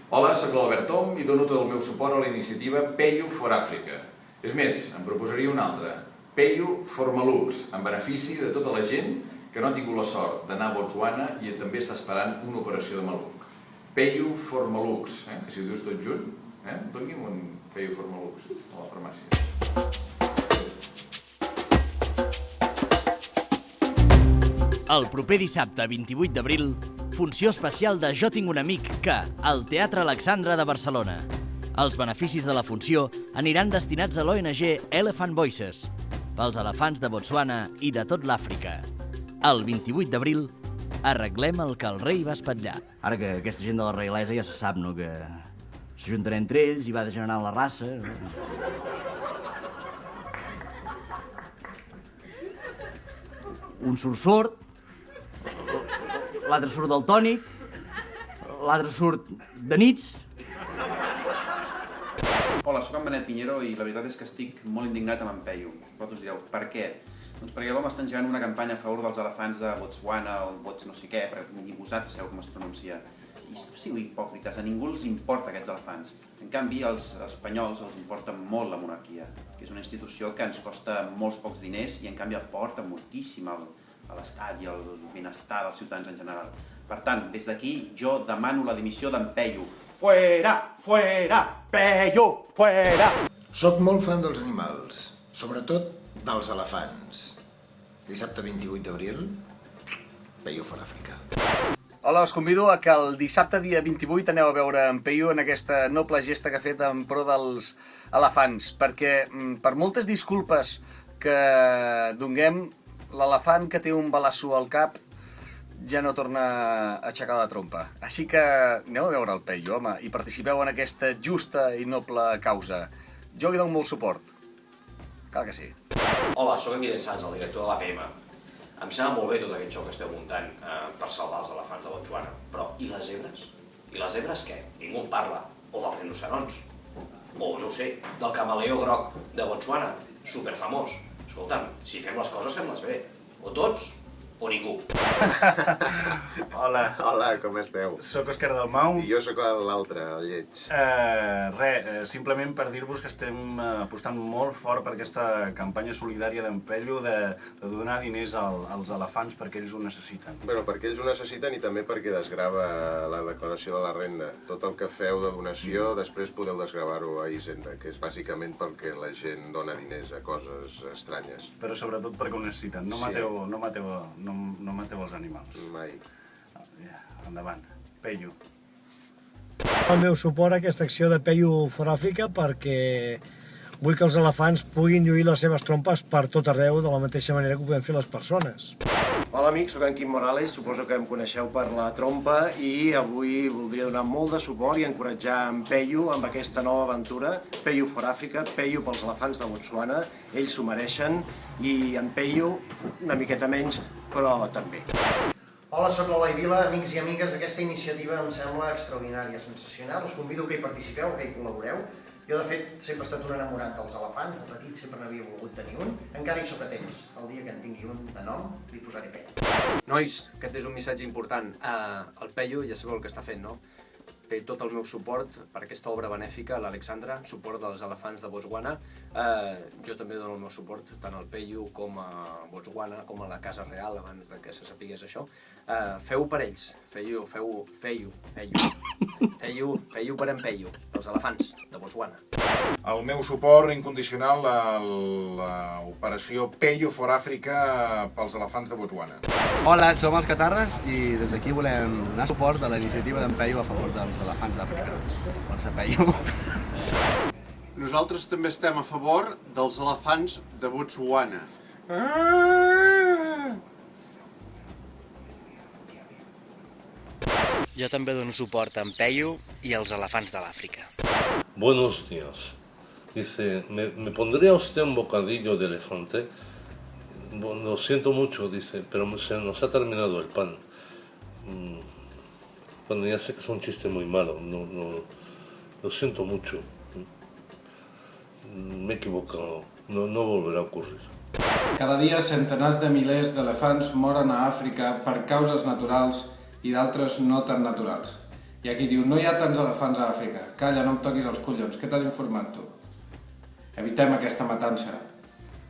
Hola, soc l'Albert Tom i dono tot el meu suport a la iniciativa Peyu for Africa. És més, em proposaria una altra, Peyu for Malucs, en benefici de tota la gent que no ha tingut la sort d'anar a Botswana i també està esperant una operació de maluc. Peyu for Malucs, que si ho dius tot junt, doni'm un Peyu for Malucs a la farmàcia. El proper dissabte 28 d'abril, funció especial de Jo tinc un amic que, al Teatre Alexandra de Barcelona. Els beneficis de la funció aniran destinats a l'ONG Elephant Voices, pels elefants de Botswana i de tot l'Àfrica. El 28 d'abril, arreglem el que el rei va espatllar. Ara que aquesta gent de la reialesa ja se sap, no?, que s'ajuntarà entre ells i va degenerant la raça. Un surt sord, l'altre surt del tònic, l'altre surt de nits. Hola, soc en Benet Pinheiro i la veritat és que estic molt indignat amb en Peyu. Vosaltres direu, per què? Doncs perquè l'home està engegant una campanya a favor dels elefants de Botswana o Bots no sé què, perquè ni vosaltres sabeu com es pronuncia. I sigueu hipòcrites, a ningú els importa aquests elefants. En canvi, als espanyols els importa molt la monarquia, que és una institució que ens costa molts pocs diners i en canvi aporta moltíssim a l'estat i al benestar dels ciutadans en general. Per tant, des d'aquí jo demano la dimissió d'en Peyu. Fuera! Fuera! Peyu! Fuera! Soc molt fan dels animals, sobretot dels elefants. Dissabte 28 d'abril, Peyu for Africa. Hola, us convido a que el dissabte dia 28 aneu a veure en Peyu en aquesta noble gesta que ha fet en pro dels elefants, perquè per moltes disculpes que donguem, l'elefant que té un balassó al cap ja no torna a aixecar la trompa. Així que aneu a veure el Peyu, home, i participeu en aquesta justa i noble causa. Jo hi dono molt suport. Clar que sí. Hola, sóc en Guillem Sanz, el director de l'APM. Em sembla molt bé tot aquest xoc que esteu muntant per salvar els elefants de Botswana. Però, i les zebres? I les zebres què? Ningú en parla. O dels rinocerons. O, no ho sé, del camaleó groc de Botswana. Superfamós. Escolta'm, si fem les coses, fem-les bé. O tots, o ningú. Hola. Hola, com esteu? Soc Òscar Dalmau. I jo sóc l'altre, el lleig. Simplement per dir-vos que estem apostant molt fort per aquesta campanya solidària d'en Peyu de donar diners als elefants perquè ells ho necessiten. Bueno, perquè ells ho necessiten i també perquè desgrava la declaració de la renda. Tot el que feu de donació, després podeu desgravar-ho a Hisenda, que és bàsicament perquè la gent dona diners a coses estranyes. Però sobretot perquè ho necessiten. No mateu els animals. Mai. Endavant. Peyu. El meu suport a aquesta acció de Peyu for Africa perquè vull que els elefants puguin lluir les seves trompes per tot arreu de la mateixa manera que ho podem fer les persones. Hola amics, soc en Quim Morales, suposo que em coneixeu per la trompa i avui voldria donar molt de suport i encoratjar en Peyu amb aquesta nova aventura, Peyu for Africa, Peyu pels elefants de Botswana, ells s'ho mereixen i en Peyu una miqueta menys, però també. Hola, soc l'Eloi Vila, amics i amigues, aquesta iniciativa em sembla extraordinària, sensacional, us convido que hi participeu, que hi col·laboreu. Jo, de fet, sempre he estat un enamorat dels elefants, de petit sempre n'havia volgut tenir un, encara hi soc a temps. El dia que en tingui un de nom, li posaré Peyu. Nois, aquest és un missatge important. El Peyu ja sabeu el que està fent, no? Té tot el meu suport per aquesta obra benèfica, l'Alexandra, suport dels elefants de Botswana. Jo també dono el meu suport tant al Peyu com a Botswana, com a la Casa Real, abans que se sapigués això. Feu per ells, feu per en Peyu, els elefants de Botswana. El meu suport incondicional a l'operació Peyu for Africa pels elefants de Botswana. Hola, som els Catarres i des d'aquí volem donar suport a la iniciativa d'en Peyu a favor dels elefants d'Àfrica. Força Peyu. Nosaltres també estem a favor dels elefants de Botswana. Jo també dono suport a en Peyu i als elefants de l'Àfrica. Buenos días. Dice, ¿me pondría usted un bocadillo de elefante? Lo siento mucho, dice, pero se nos ha terminado el pan. Bueno, ya sé que es un chiste muy malo, lo siento mucho. Me he equivocado, no volverá a ocurrir. Cada dia centenars de milers d'elefants moren a Àfrica per causes naturals i d'altres no tan naturals. I aquí diu, no hi ha tants elefants a Àfrica. Calla, no em toquis els collons. Què t'has informat tu? Evitem aquesta matança.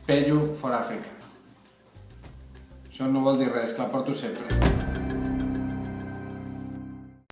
Pello for Africa. Això no vol dir res, que la porto sempre.